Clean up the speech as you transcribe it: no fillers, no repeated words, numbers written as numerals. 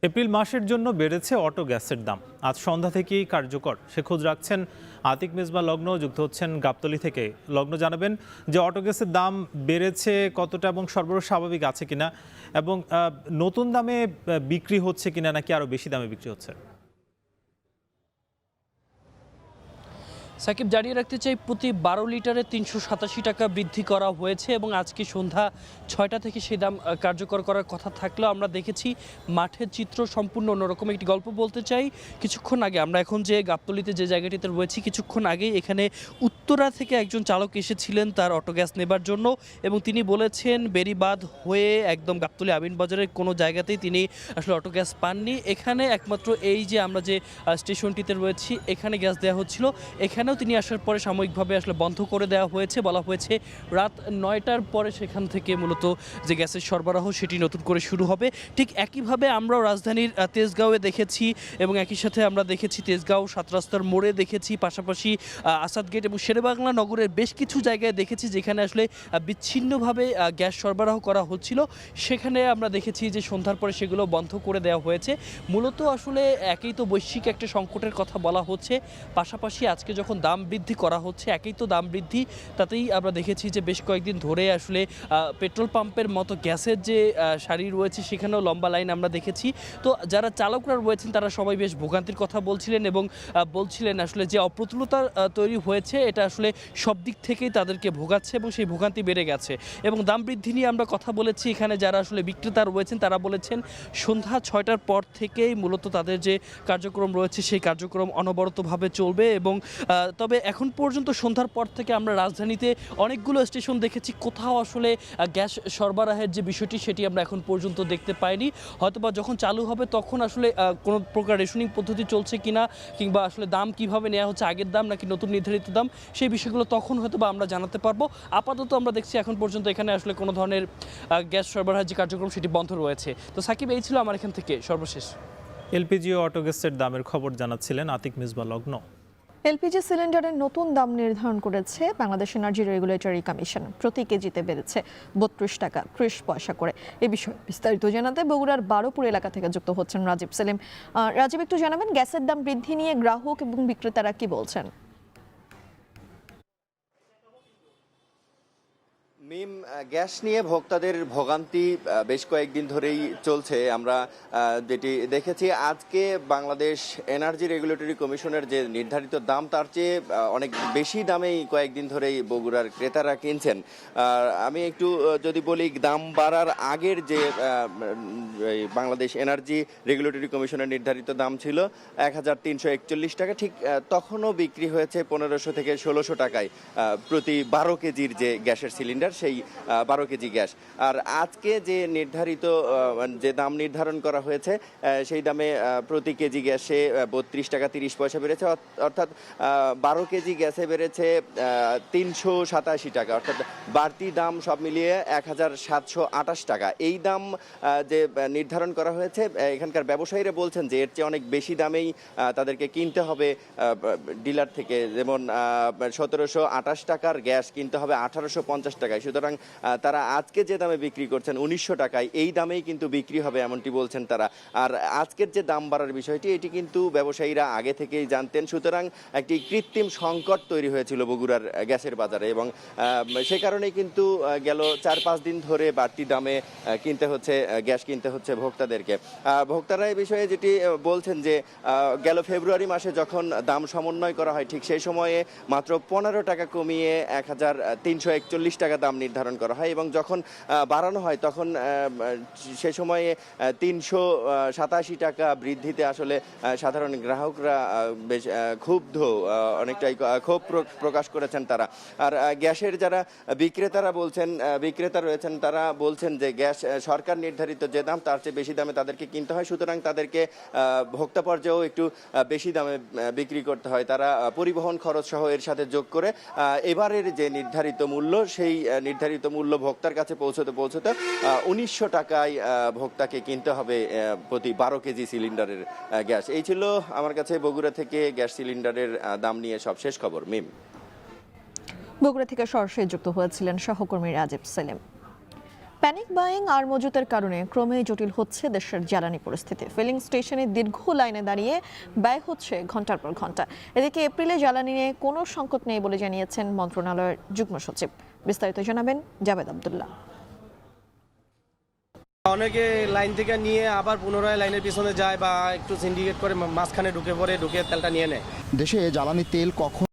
April মাসের জন্য বেড়েছে অটো গ্যাসের দাম। আজ সন্ধ্যা থেকেই কার্যকর, সে খোঁজ রাখছেন আতিক মেজবা লগ্ন, যুক্ত হচ্ছেন গাবতলী থেকে। লগ্ন, জানাবেন যে অটো গ্যাসের দাম বেড়েছে কতটা এবং সরবরাহ স্বাভাবিক আছে কিনা, এবং নতুন দামে বিক্রি হচ্ছে কিনা নাকি আরো বেশি দামে বিক্রি হচ্ছে? সাকিব, জানিয়ে রাখতে চাই, প্রতি 12 লিটারে 387 টাকা বৃদ্ধি করা হয়েছে এবং আজকে সন্ধ্যা 6টা থেকে সেই দাম কার্যকর করার কথা থাকলেও আমরা দেখেছি মাঠের চিত্র সম্পূর্ণ অন্যরকম। একটি গল্প বলতে চাই, কিছুক্ষণ আগে আমরা এখন যে গাবতলীতে যে জায়গাটিতে রয়েছি, কিছুক্ষণ আগেই এখানে উত্তরা থেকে একজন চালক এসেছিলেন তার অটো গ্যাস নেবার জন্য, এবং তিনি বলেছেন বেরিবাঁধ হয়ে একদম গাবতলী আমিন বাজারের কোনো জায়গাতেই তিনি আসলে অটো গ্যাস পাননি। এখানে একমাত্র এই যে আমরা যে স্টেশনটিতে রয়েছি এখানে গ্যাস দেওয়া হচ্ছিল, এখানেও তিনি আসার পরে সাময়িকভাবে আসলে বন্ধ করে দেওয়া হয়েছে। বলা হয়েছে রাত 9টার পরে সেখান থেকে মূলত যে গ্যাসের সরবরাহ সেটি নতুন করে শুরু হবে। ঠিক একইভাবে আমরাও রাজধানীর তেজগাঁওয়ে দেখেছি, এবং একই সাথে আমরা দেখেছি তেজগাঁও 7 রাস্তার মোড়ে দেখেছি, পাশাপাশি আসাদ গেট এবং শেরেবাংলা নগরের বেশ কিছু জায়গায় দেখেছি যেখানে আসলে বিচ্ছিন্নভাবে গ্যাস সরবরাহ করা হচ্ছিল। সেখানে আমরা দেখেছি যে সন্ধ্যার পরে সেগুলো বন্ধ করে দেওয়া হয়েছে। মূলত আসলে একেই তো বৈশ্বিক একটা সংকটের কথা বলা হচ্ছে, পাশাপাশি আজকে যখন দাম বৃদ্ধি করা হচ্ছে, একেই তো দাম বৃদ্ধি, তাতেই আমরা দেখেছি যে বেশ কয়েকদিন ধরে আসলে পেট্রোল পাম্পের মতো গ্যাসের যে সারি রয়েছে সেখানেও লম্বা লাইন আমরা দেখেছি। তো যারা চালকরা রয়েছেন তারা সবাই বেশ ভোগান্তির কথা বলছিলেন এবং বলছিলেন আসলে যে অপ্রতুলতা তৈরি হয়েছে এটা আসলে সব দিক থেকেই তাদেরকে ভোগাচ্ছে এবং সেই ভোগান্তি বেড়ে গেছে। এবং দাম বৃদ্ধি নিয়ে আমরা কথা বলেছি, এখানে যারা আসলে বিক্রেতা রয়েছেন তারা বলেছেন সন্ধ্যা 6টার পর থেকেই মূলত তাদের যে কার্যক্রম রয়েছে সেই কার্যক্রম অনবরতভাবে চলবে। এবং তবে এখন পর্যন্ত সন্ধ্যার পর থেকে আমরা রাজধানীতে অনেকগুলো স্টেশন দেখেছি, কোথাও আসলে গ্যাস সরবরাহের যে বিষয়টি সেটি আমরা এখন পর্যন্ত দেখতে পাইনি। হয়তোবা যখন চালু হবে তখন আসলে কোনো প্রকার রেশনিং পদ্ধতি চলছে কিনা, কিংবা আসলে দাম কিভাবে নেওয়া হচ্ছে, আগের দাম নাকি নতুন নির্ধারিত দাম, সেই বিষয়গুলো তখন হয়তোবা আমরা জানাতে পারবো। আপাতত আমরা দেখছি এখন পর্যন্ত এখানে আসলে কোনো ধরনের গ্যাস সরবরাহের যে কার্যক্রম সেটি বন্ধ রয়েছে। তো সাকিব, এই ছিল আমার এখান থেকে সর্বশেষ। এলপিজি ও অটো গ্যাসের দামের খবর জানাচ্ছিলেন আতিক মেজবা লগ্ন। এলপিজি সিলিন্ডারের নতুন দাম নির্ধারণ করেছে বাংলাদেশ এনার্জি রেগুলেটরি কমিশন। প্রতি কেজিতে বেড়েছে 32 টাকা 30 পয়সা করে। এ বিষয়ে বিস্তারিত জানাতে বগুড়ার বারোপুর এলাকা থেকে যুক্ত হচ্ছেন রাজীব সেলিম। রাজীব, একটু জানাবেন গ্যাসের দাম বৃদ্ধি নিয়ে গ্রাহক এবং বিক্রেতারা কি বলছেন? মিম, গ্যাস নিয়ে ভোক্তাদের ভোগান্তি বেশ কয়েকদিন ধরেই চলছে। আমরা যেটি দেখেছি, আজকে বাংলাদেশ এনার্জি রেগুলেটরি কমিশনের যে নির্ধারিত দাম তার চেয়ে অনেক বেশি দামেই কয়েকদিন ধরেই বগুড়ার ক্রেতারা কিনছেন। আমি একটু যদি বলি, দাম বাড়ার আগের যে বাংলাদেশ এনার্জি রেগুলেটরি কমিশনের নির্ধারিত দাম ছিল 1341 টাকা, ঠিক তখনও বিক্রি হয়েছে 1500 থেকে 1600 টাকায় প্রতি 12 কেজির যে গ্যাসের সিলিন্ডার, সেই 12 কেজি গ্যাস। আর আজকে যে নির্ধারিত যে দাম নির্ধারণ করা হয়েছে সেই দামে প্রতি কেজি গ্যাসে 32 টাকা 30 পয়সা বেড়েছে, অর্থাৎ 12 কেজি গ্যাসে বেড়েছে 387 টাকা, অর্থাৎ বাড়তি দাম সব মিলিয়ে 1728 টাকা। এই দাম যে নির্ধারণ করা হয়েছে, এখানকার ব্যবসায়ীরা বলছেন যে এর চেয়ে অনেক বেশি দামেই তাদেরকে কিনতে হবে ডিলার থেকে। যেমন 1728 টাকার গ্যাস কিনতে হবে 1850 টাকায়। সুতরাং তারা আজকে যে দামে বিক্রি করছেন 1900 টাকায়, এই দামেই কিন্তু বিক্রি হবে এমনটি বলছেন তারা। আর আজকের যে দাম বাড়ার বিষয়টি, এটি কিন্তু ব্যবসায়ীরা আগে থেকেই জানতেন। সুতরাং একটি কৃত্রিম সংকট তৈরি হয়েছিল বগুড়ার গ্যাসের বাজারে, এবং সে কারণেই কিন্তু গেল 4-5 দিন ধরে বাড়তি দামে গ্যাস কিনতে হচ্ছে ভোক্তাদেরকে। ভোক্তারা এই বিষয়ে যেটি বলছেন যে গেল ফেব্রুয়ারি মাসে যখন দাম সমন্বয় করা হয়, ঠিক সেই সময়ে মাত্র 15 টাকা কমিয়ে 1341 টাকা দাম নির্ধারণ করা হয়, এবং যখন বাড়ানো হয় তখন সে সময়ে 387 টাকা বৃদ্ধিতে আসলে সাধারণ গ্রাহকরা বেশ ক্ষুব্ধ, অনেকটাই ক্ষোভ প্রকাশ করেছেন তারা। আর গ্যাসের যারা বিক্রেতা রয়েছেন তারা বলছেন যে গ্যাস সরকার নির্ধারিত যে দাম তার চেয়ে বেশি দামে তাদেরকে কিনতে হয়, সুতরাং তাদেরকে ভোক্তা পর্যায়েও একটু বেশি দামে বিক্রি করতে হয়। তারা পরিবহন খরচ সহ এর সাথে যোগ করে এবারের যে নির্ধারিত মূল্য, সেই নির্ধারিত মূল্য ভোক্তার কাছে পৌঁছতে 1900 টাকায় ভোক্তাকে কিনতে হবে প্রতি 12 কেজি সিলিন্ডারের গ্যাস। এই ছিল আমার কাছে বগুড়া থেকে গ্যাস সিলিন্ডারের দাম নিয়ে সবশেষ খবর। মিম, বগুড়া থেকে সরাসরি যুক্ত হয়েছিলেন সহকর্মী রাজীব সেলিম। প্যানিক বাইং আর মজুতের কারণে ক্রমেই জটিল হচ্ছে দেশের জ্বালানি পরিস্থিতি। ফিলিং স্টেশনে দীর্ঘ লাইনে দাঁড়িয়ে ব্যয় হচ্ছে ঘন্টার পর ঘন্টা। এদিকে এপ্রিলে জ্বালানি নিয়ে কোনো সংকট নেই বলে জানিয়েছেন মন্ত্রণালয়ের যুগ্ম সচিব। বিস্তারিত জানাবেন জাবেদ আব্দুল্লাহ। অনেকে লাইন থেকে নিয়ে আবার পুনরায় লাইনের পিছনে যায় বা একটু সিন্ডিকেট করে মাঝখানে ঢুকে তেলটা নিয়ে নেয়। দেশে জ্বালানি তেল কখন